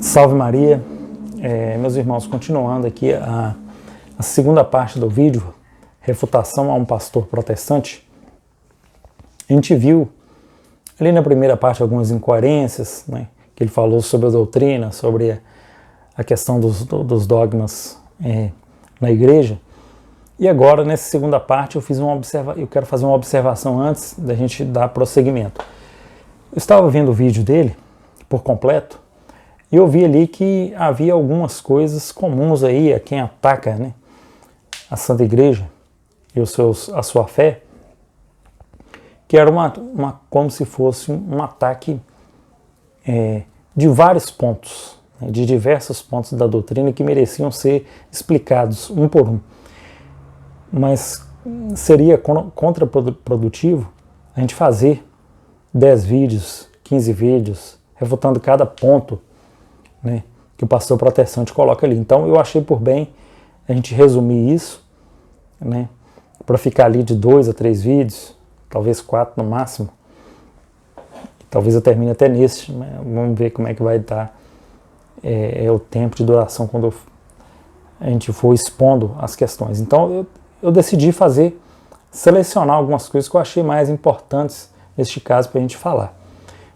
Salve Maria, meus irmãos, continuando aqui a segunda parte do vídeo, refutação a um pastor protestante. A gente viu ali na primeira parte algumas incoerências, né, que ele falou sobre a doutrina, sobre a questão dos dogmas na igreja. E agora, nessa segunda parte, eu quero fazer uma observação antes da gente dar prosseguimento. Eu estava vendo o vídeo dele por completo e eu vi ali que havia algumas coisas comuns aí a quem ataca, né, a Santa Igreja e a sua fé, que era como se fosse um ataque de vários pontos, né, de diversos pontos da doutrina que mereciam ser explicados um por um. Mas seria contraprodutivo a gente fazer 10 vídeos, 15 vídeos, refutando cada ponto, né, que o pastor protestante coloca ali. Então eu achei por bem a gente resumir isso, né, para ficar ali de 2 a 3 vídeos, talvez 4 no máximo. Talvez eu termine até nesse, né? Vamos ver como é que vai estar o tempo de duração quando a gente for expondo as questões. Então eu decidi selecionar algumas coisas que eu achei mais importantes neste caso para a gente falar,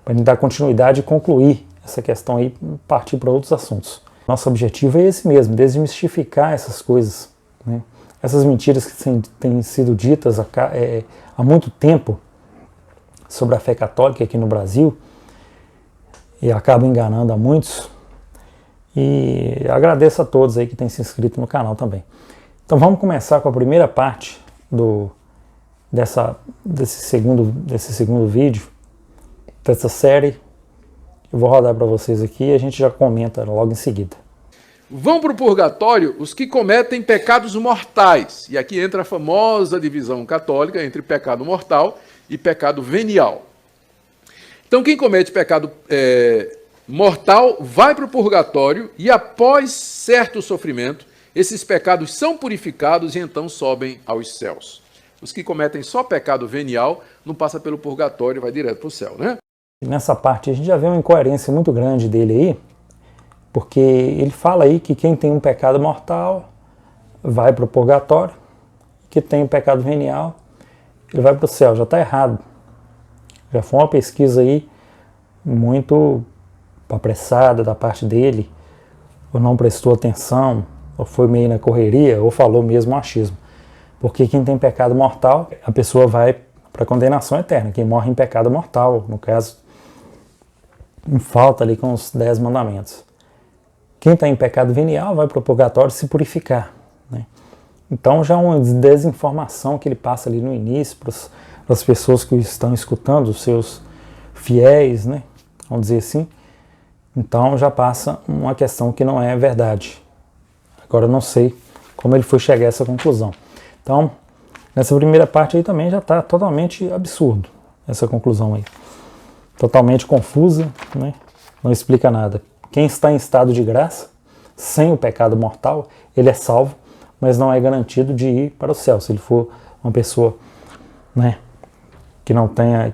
para a gente dar continuidade e concluir essa questão aí, partir para outros assuntos. Nosso objetivo é esse mesmo, desmistificar essas coisas, né? Essas mentiras que têm sido ditas há muito tempo sobre a fé católica aqui no Brasil e acabam enganando a muitos. E agradeço a todos aí que têm se inscrito no canal também. Então vamos começar com a primeira parte desse segundo vídeo, dessa série. Eu vou rodar para vocês aqui e a gente já comenta logo em seguida. Vão para o purgatório os que cometem pecados mortais. E aqui entra a famosa divisão católica entre pecado mortal e pecado venial. Então quem comete pecado mortal vai para o purgatório e após certo sofrimento, esses pecados são purificados e então sobem aos céus. Os que cometem só pecado venial não passam pelo purgatório e vai direto para o céu, né? Nessa parte a gente já vê uma incoerência muito grande dele aí, porque ele fala aí que quem tem um pecado mortal vai para o purgatório, que tem um pecado venial, ele vai para o céu. Já está errado. Já foi uma pesquisa aí muito apressada da parte dele, ou não prestou atenção, ou foi meio na correria, ou falou mesmo achismo. Porque quem tem pecado mortal, a pessoa vai para a condenação eterna. Quem morre em pecado mortal, no caso, em falta ali com os 10 mandamentos. Quem está em pecado venial vai para o purgatório se purificar, né? Então já uma desinformação que ele passa ali no início para as pessoas que estão escutando, os seus fiéis, né? Vamos dizer assim. Então já passa uma questão que não é verdade. Agora eu não sei como ele foi chegar a essa conclusão. Então, nessa primeira parte aí também já está totalmente absurdo essa conclusão aí. Totalmente confusa, né? Não explica nada. Quem está em estado de graça, sem o pecado mortal, ele é salvo, mas não é garantido de ir para o céu. Se ele for uma pessoa, né,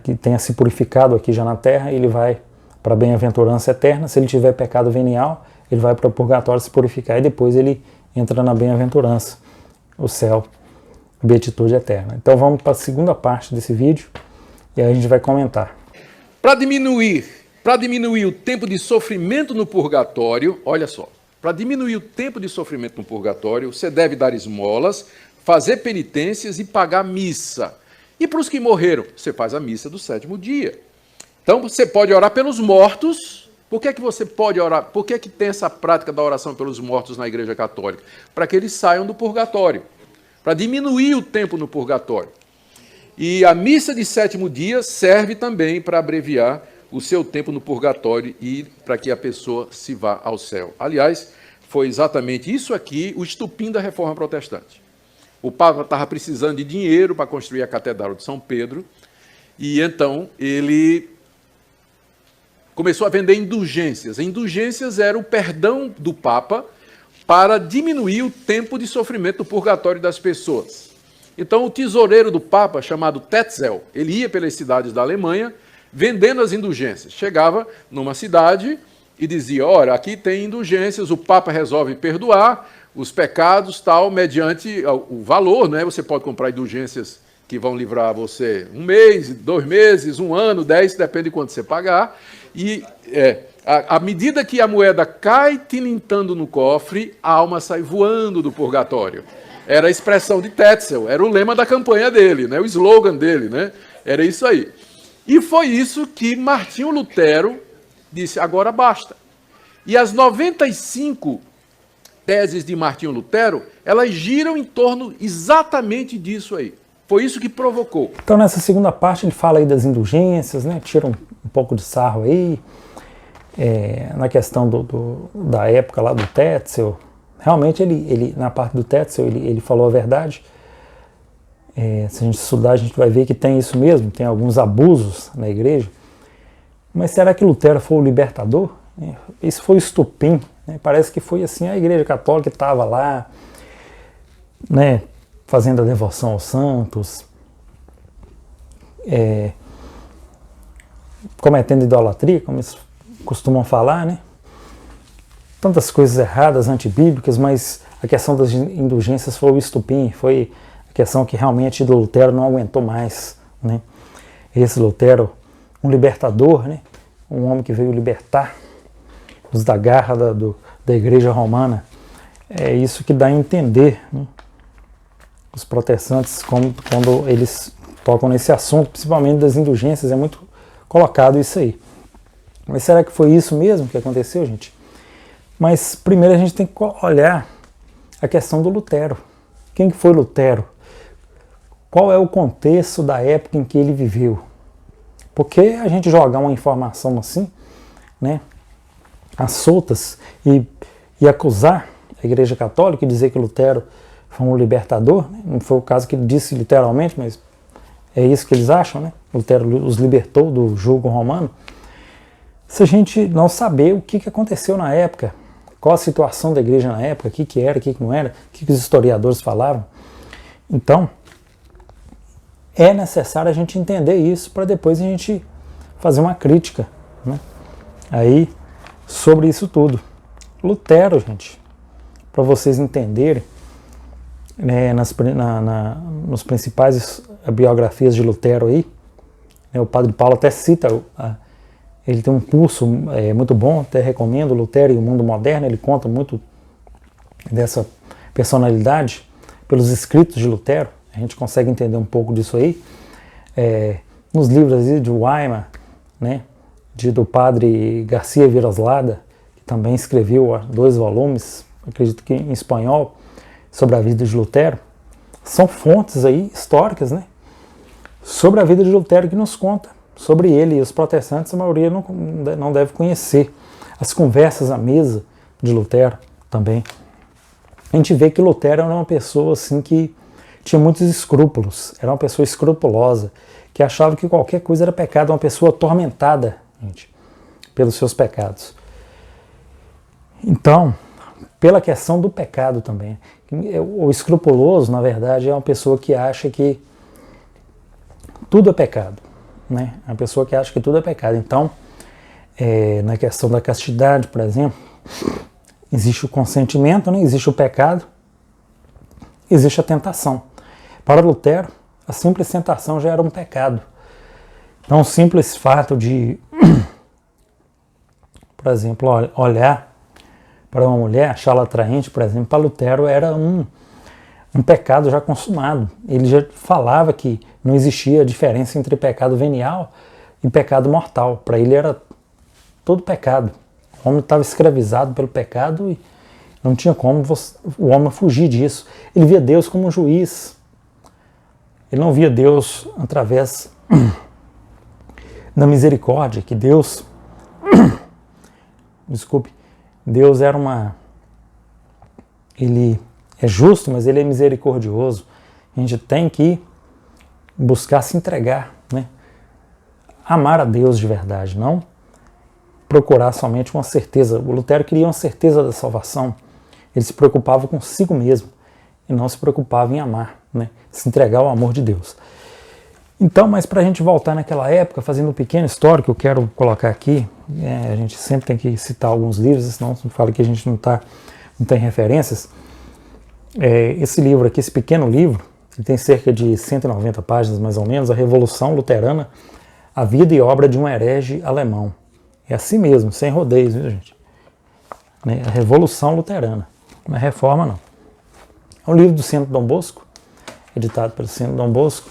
que tenha se purificado aqui já na terra, ele vai para a bem-aventurança eterna. Se ele tiver pecado venial, ele vai para o purgatório se purificar e depois ele entra na bem-aventurança, o céu, a beatitude eterna. Então vamos para a segunda parte desse vídeo e aí a gente vai comentar. Para diminuir o tempo de sofrimento no purgatório, olha só, para diminuir o tempo de sofrimento no purgatório, você deve dar esmolas, fazer penitências e pagar missa. E para os que morreram, você faz a missa do 7º dia. Então você pode orar pelos mortos. Por que você pode orar? Por que tem essa prática da oração pelos mortos na Igreja Católica? Para que eles saiam do purgatório, para diminuir o tempo no purgatório. E a missa de 7º dia serve também para abreviar o seu tempo no purgatório e para que a pessoa se vá ao céu. Aliás, foi exatamente isso aqui o estupim da Reforma Protestante. O Papa estava precisando de dinheiro para construir a Catedral de São Pedro e então ele começou a vender indulgências. Indulgências era o perdão do Papa para diminuir o tempo de sofrimento do purgatório das pessoas. Então o tesoureiro do Papa, chamado Tetzel, ele ia pelas cidades da Alemanha, vendendo as indulgências. Chegava numa cidade e dizia, olha, aqui tem indulgências, o Papa resolve perdoar os pecados, tal, mediante o valor, né? Você pode comprar indulgências que vão livrar você 1 mês, 2 meses, 1 ano, 10, depende de quanto você pagar. E à medida que a moeda cai tilintando no cofre, a alma sai voando do purgatório. Era a expressão de Tetzel, era o lema da campanha dele, né? O slogan dele, né? Era isso aí. E foi isso que Martinho Lutero disse, agora basta. E as 95 teses de Martinho Lutero, elas giram em torno exatamente disso aí. Foi isso que provocou. Então, nessa segunda parte, ele fala aí das indulgências, né? Tira um pouco de sarro aí, na questão da época lá do Tetzel. Realmente, ele na parte do Tetzel, ele falou a verdade. Se a gente estudar, a gente vai ver que tem isso mesmo, tem alguns abusos na igreja. Mas será que Lutero foi o libertador? Isso foi o estupim, né? Parece que foi assim, a igreja católica estava lá, né, fazendo a devoção aos santos, cometendo idolatria, como eles costumam falar, né? Tantas coisas erradas, antibíblicas, mas a questão das indulgências foi o estupim, foi a questão que realmente Lutero não aguentou mais, né? Esse Lutero, um libertador, né? Um homem que veio libertar os da garra da igreja romana. É isso que dá a entender, né? Os protestantes, quando eles tocam nesse assunto, principalmente das indulgências, é muito colocado isso aí. Mas será que foi isso mesmo que aconteceu, gente? Mas primeiro a gente tem que olhar a questão do Lutero. Quem que foi Lutero? Qual é o contexto da época em que ele viveu? Porque a gente jogar uma informação assim, né, às soltas, e acusar a Igreja Católica e dizer que Lutero foi um libertador, né? Não foi o caso que ele disse literalmente, mas é isso que eles acham, né? Lutero os libertou do jugo romano. Se a gente não saber o que aconteceu na época, qual a situação da igreja na época, o que era, o que não era, o que os historiadores falavam, então é necessário a gente entender isso para depois a gente fazer uma crítica, né, aí sobre isso tudo. Lutero, gente, para vocês entenderem, né, nos principais biografias de Lutero aí, né, o Padre Paulo até cita, ele tem um curso muito bom, até recomendo, Lutero e o Mundo Moderno, ele conta muito dessa personalidade pelos escritos de Lutero, a gente consegue entender um pouco disso aí. Nos livros de Weimar, né, do padre Garcia Viroslada, que também escreveu 2 volumes, acredito que em espanhol, sobre a vida de Lutero, são fontes aí históricas, né, sobre a vida de Lutero que nos conta sobre ele, e os protestantes, a maioria não deve conhecer. As conversas à mesa de Lutero também. A gente vê que Lutero era uma pessoa assim que tinha muitos escrúpulos, era uma pessoa escrupulosa, que achava que qualquer coisa era pecado, uma pessoa atormentada, gente, pelos seus pecados. Então, pela questão do pecado também. O escrupuloso, na verdade, é uma pessoa que acha que tudo é pecado, né? É uma pessoa que acha que tudo é pecado. Então, na questão da castidade, por exemplo, existe o consentimento, né? Existe o pecado, existe a tentação. Para Lutero, a simples tentação já era um pecado. Então, o simples fato de, por exemplo, olhar para uma mulher, achá-la atraente, por exemplo, para Lutero era um pecado já consumado. Ele já falava que não existia diferença entre pecado venial e pecado mortal. Para ele era todo pecado. O homem estava escravizado pelo pecado e não tinha como o homem fugir disso. Ele via Deus como um juiz. Ele não via Deus através da misericórdia, que Deus, Deus ele é justo, mas ele é misericordioso. A gente tem que buscar se entregar, né? Amar a Deus de verdade, não procurar somente uma certeza. O Lutero queria uma certeza da salvação. Ele se preocupava consigo mesmo e não se preocupava em amar, né? Se entregar ao amor de Deus. Então, mas para a gente voltar naquela época, fazendo um pequeno histórico, eu quero colocar aqui, a gente sempre tem que citar alguns livros, senão fala que a gente não tem referências. Esse livro aqui, esse pequeno livro, ele tem cerca de 190 páginas mais ou menos, A Revolução Luterana, a vida e obra de um herege alemão. É assim mesmo, sem rodeios, viu, gente? A Revolução Luterana, não é reforma não. É um livro do Centro Dom Bosco, editado pelo Centro Dom Bosco,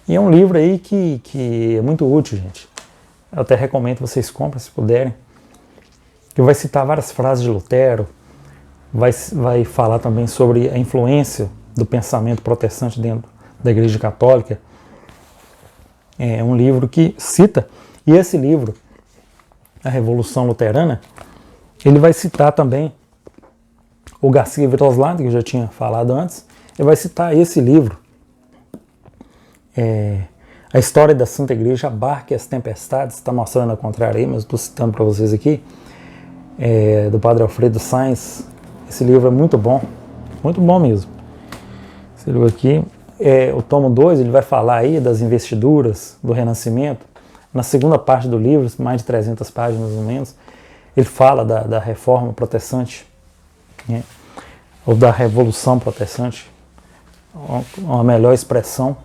e é um livro aí que é muito útil, gente. Eu até recomendo que vocês comprem, se puderem, que vai citar várias frases de Lutero, vai falar também sobre a influência do pensamento protestante dentro da Igreja Católica. É um livro que cita, e esse livro, A Revolução Luterana, ele vai citar também o Garcia Viroslado, que eu já tinha falado antes, ele vai citar esse livro, A História da Santa Igreja, Abarque as Tempestades, está mostrando ao contrário aí, mas estou citando para vocês aqui, do Padre Alfredo Sainz. Esse livro é muito bom mesmo. Esse livro aqui, o tomo 2, ele vai falar aí das investiduras do Renascimento. Na segunda parte do livro, mais de 300 páginas mais ou menos, ele fala da reforma protestante, né, ou da revolução protestante, uma melhor expressão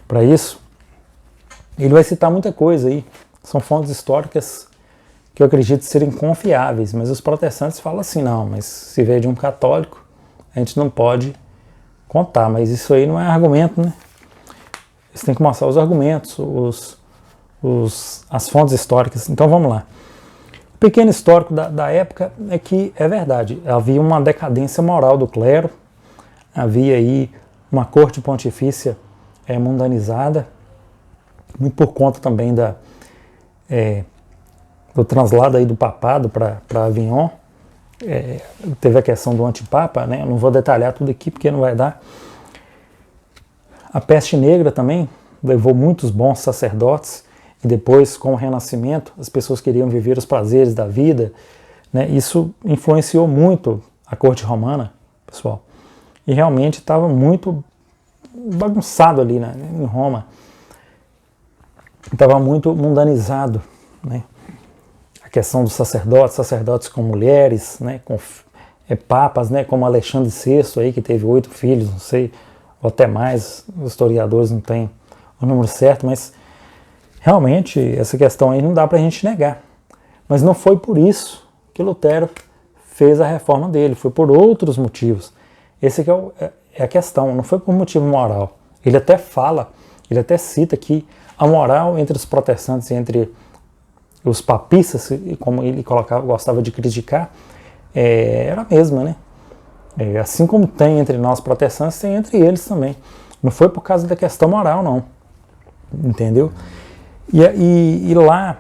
para isso. Ele vai citar muita coisa aí, são fontes históricas que eu acredito serem confiáveis, mas os protestantes falam assim, não, mas se veio de um católico, a gente não pode contar, mas isso aí não é argumento, né? Você tem que mostrar os argumentos, as fontes históricas. Então vamos lá. O pequeno histórico da época é que é verdade, havia uma decadência moral do clero, havia aí uma corte pontifícia mundanizada, muito por conta também do translado aí do papado para Avignon. Teve a questão do antipapa, né? Eu não vou detalhar tudo aqui porque não vai dar. A peste negra também levou muitos bons sacerdotes, e depois, com o Renascimento, as pessoas queriam viver os prazeres da vida, né? Isso influenciou muito a corte romana, pessoal, e realmente estava muito bagunçado ali, né, em Roma, estava muito mundanizado, né? A questão dos sacerdotes com mulheres, né, com papas, né, como Alexandre VI, aí, que teve 8 filhos, não sei, ou até mais, os historiadores não têm o número certo, mas realmente essa questão aí não dá para a gente negar. Mas não foi por isso que Lutero fez a reforma dele, foi por outros motivos. Esse aqui é a questão, não foi por motivo moral. Ele até fala, ele até cita que a moral entre os protestantes e entre os papistas, como ele gostava de criticar, era a mesma, né? Assim como tem entre nós protestantes, tem entre eles também. Não foi por causa da questão moral, não. Entendeu? E lá,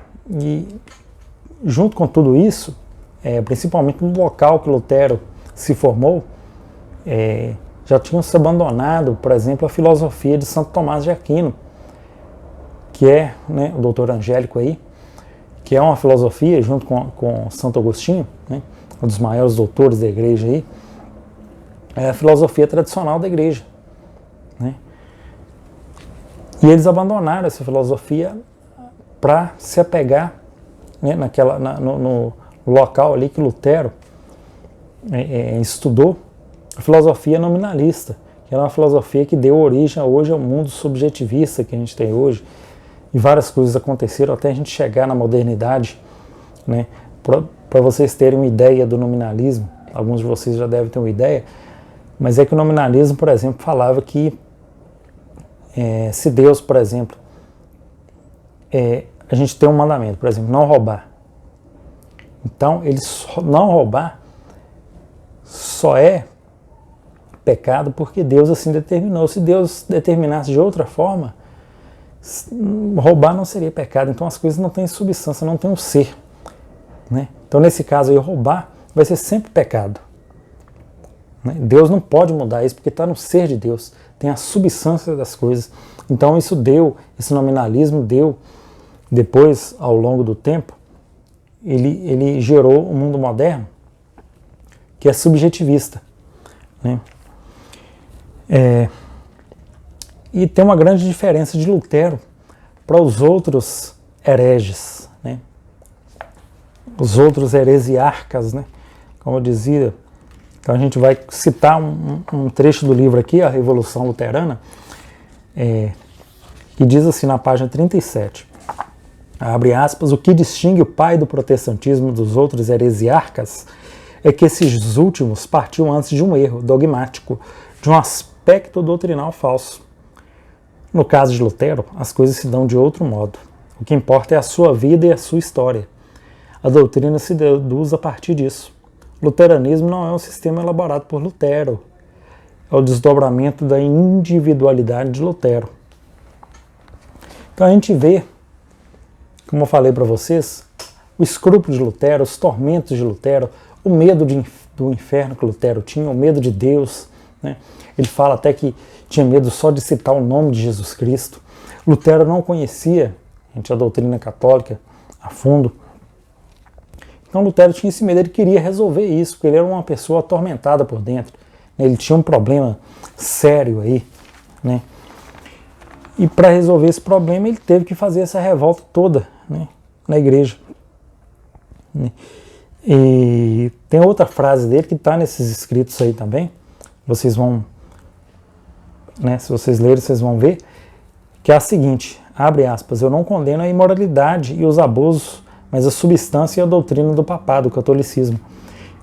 junto com tudo isso, principalmente no local que Lutero se formou, já tinham se abandonado, por exemplo, a filosofia de Santo Tomás de Aquino, que é, né, o doutor Angélico aí, que é uma filosofia, junto com Santo Agostinho, né, um dos maiores doutores da igreja aí, é a filosofia tradicional da igreja, né? E eles abandonaram essa filosofia para se apegar, né, no local ali que Lutero estudou, a filosofia nominalista, que era uma filosofia que deu origem hoje ao mundo subjetivista que a gente tem hoje, e várias coisas aconteceram até a gente chegar na modernidade, né? Para vocês terem uma ideia do nominalismo, alguns de vocês já devem ter uma ideia, mas é que o nominalismo, por exemplo, falava que se Deus, por exemplo, a gente tem um mandamento, por exemplo, não roubar. Então, não roubar só é pecado porque Deus assim determinou. Se Deus determinasse de outra forma, roubar não seria pecado. Então, as coisas não têm substância, não têm um ser, né? Então, nesse caso aí, roubar vai ser sempre pecado, né? Deus não pode mudar isso porque está no ser de Deus, tem a substância das coisas. Então, esse nominalismo deu, depois, ao longo do tempo, ele gerou um mundo moderno que é subjetivista, né? E tem uma grande diferença de Lutero para os outros hereges, né? Os outros heresiarcas, né? Como eu dizia. Então a gente vai citar um trecho do livro aqui, A Revolução Luterana, que diz assim na página 37, abre aspas, o que distingue o pai do protestantismo dos outros heresiarcas é que esses últimos partiam antes de um erro dogmático, de um aspecto doutrinal falso. No caso de Lutero, as coisas se dão de outro modo. O que importa é a sua vida e a sua história. A doutrina se deduz a partir disso. O luteranismo não é um sistema elaborado por Lutero. É o desdobramento da individualidade de Lutero. Então a gente vê, como eu falei para vocês, o escrúpulo de Lutero, os tormentos de Lutero, o medo do inferno que Lutero tinha, o medo de Deus, né? Ele fala até que tinha medo só de citar o nome de Jesus Cristo. Lutero não conhecia, gente, a doutrina católica a fundo. Então Lutero tinha esse medo, ele queria resolver isso, porque ele era uma pessoa atormentada por dentro. Ele tinha um problema sério aí, né? E para resolver esse problema ele teve que fazer essa revolta toda, né, na igreja. E tem outra frase dele que está nesses escritos aí também, vocês vão, né, se vocês lerem vocês vão ver, que é a seguinte, abre aspas, eu não condeno a imoralidade e os abusos, mas a substância e a doutrina do papado, o catolicismo.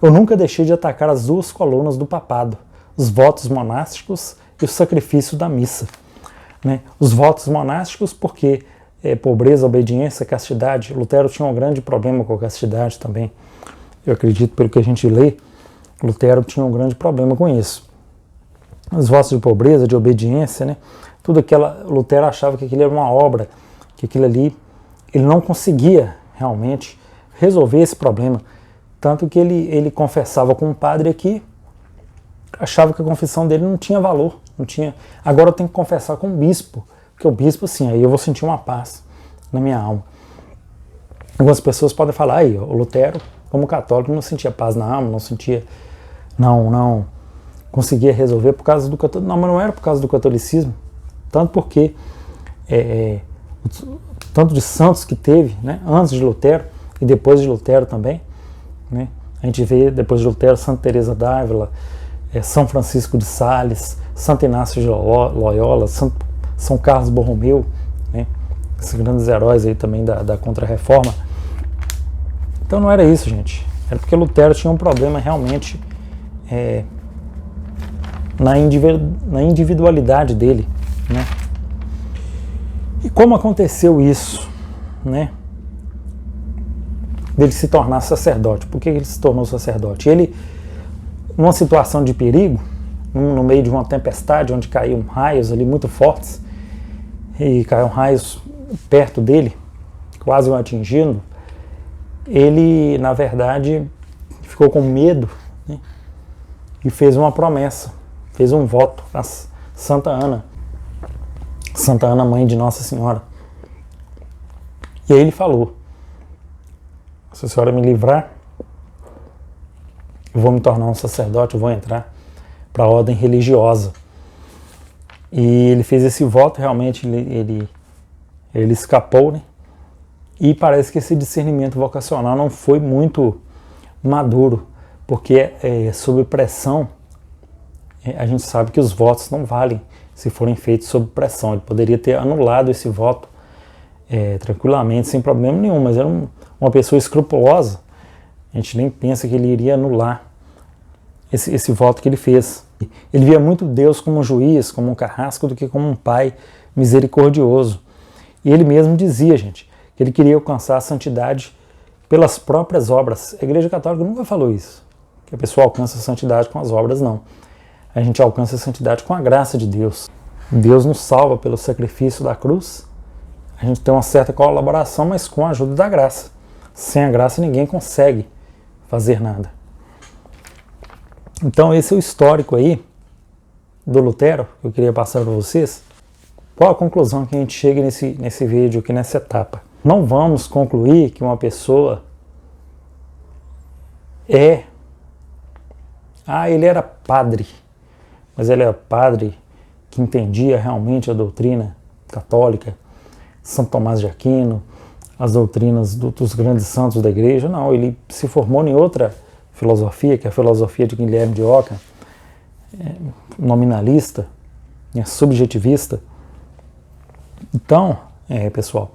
Eu nunca deixei de atacar as duas colunas do papado, os votos monásticos e o sacrifício da missa. Né? Os votos monásticos porque pobreza, obediência, castidade. Lutero tinha um grande problema com a castidade também. Eu acredito, pelo que a gente lê, Lutero tinha um grande problema com isso. Os votos de pobreza, de obediência, né? Tudo aquela, Lutero achava que aquilo era uma obra, que aquilo ali, ele não conseguia realmente resolver esse problema. Tanto que ele confessava com um padre aqui, achava que a confissão dele não tinha valor, não tinha. Agora eu tenho que confessar com o bispo, porque o bispo, assim, aí eu vou sentir uma paz na minha alma. Algumas pessoas podem falar, aí, o Lutero, como católico, não sentia paz na alma, não sentia, não conseguia resolver por causa do catolicismo. Não, mas não era por causa do catolicismo, tanto porque tanto de santos que teve, né, antes de Lutero e depois de Lutero também, né, a gente vê depois de Lutero Santa Teresa d'Ávila, São Francisco de Sales, Santo Inácio de Loyola, São Carlos Borromeu, né, esses grandes heróis aí também da Contra-Reforma. Então não era isso, gente. Era porque Lutero tinha um problema realmente na individualidade dele, né? E como aconteceu isso, né? Dele se tornar sacerdote. Por que ele se tornou sacerdote? Ele, numa situação de perigo, no meio de uma tempestade, onde caíam raios ali muito fortes, e caíam raios perto dele, quase o atingindo, ele, na verdade, ficou com medo, né, e fez uma promessa, fez um voto a Santa Ana, mãe de Nossa Senhora. E aí ele falou, se a senhora me livrar, eu vou me tornar um sacerdote, eu vou entrar para a ordem religiosa. E ele fez esse voto, realmente ele escapou, né? E parece que esse discernimento vocacional não foi muito maduro, porque sob pressão, a gente sabe que os votos não valem se forem feitos sob pressão. Ele poderia ter anulado esse voto tranquilamente, sem problema nenhum, mas era uma pessoa escrupulosa, a gente nem pensa que ele iria anular esse voto que ele fez. Ele via muito Deus como um juiz, como um carrasco, do que como um pai misericordioso. E ele mesmo dizia, gente, que ele queria alcançar a santidade pelas próprias obras. A Igreja Católica nunca falou isso, que a pessoa alcança a santidade com as obras, não. A gente alcança a santidade com a graça de Deus. Deus nos salva pelo sacrifício da cruz. A gente tem uma certa colaboração, mas com a ajuda da graça. Sem a graça ninguém consegue fazer nada. Então esse é o histórico aí do Lutero, que eu queria passar para vocês. Qual a conclusão que a gente chega nesse vídeo aqui, nessa etapa? Não vamos concluir que uma pessoa ele era padre, mas ele é padre que entendia realmente a doutrina católica, Santo Tomás de Aquino, as doutrinas dos grandes santos da igreja. Não, ele se formou em outra filosofia, que é a filosofia de Guilherme de Ockham, nominalista, subjetivista. Então, pessoal,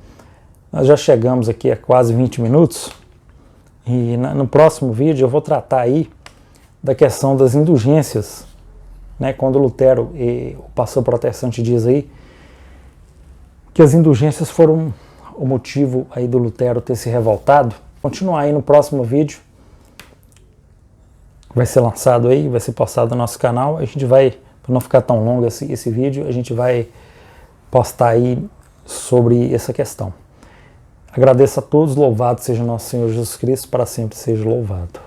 nós já chegamos aqui a quase 20 minutos e no próximo vídeo eu vou tratar aí da questão das indulgências, né? Quando Lutero, o pastor protestante, diz aí que as indulgências foram o motivo aí do Lutero ter se revoltado. Continuar aí no próximo vídeo, vai ser lançado aí, vai ser postado no nosso canal. A gente vai, para não ficar tão longo esse vídeo, a gente vai postar aí sobre essa questão. Agradeço a todos, louvado seja nosso Senhor Jesus Cristo, para sempre seja louvado.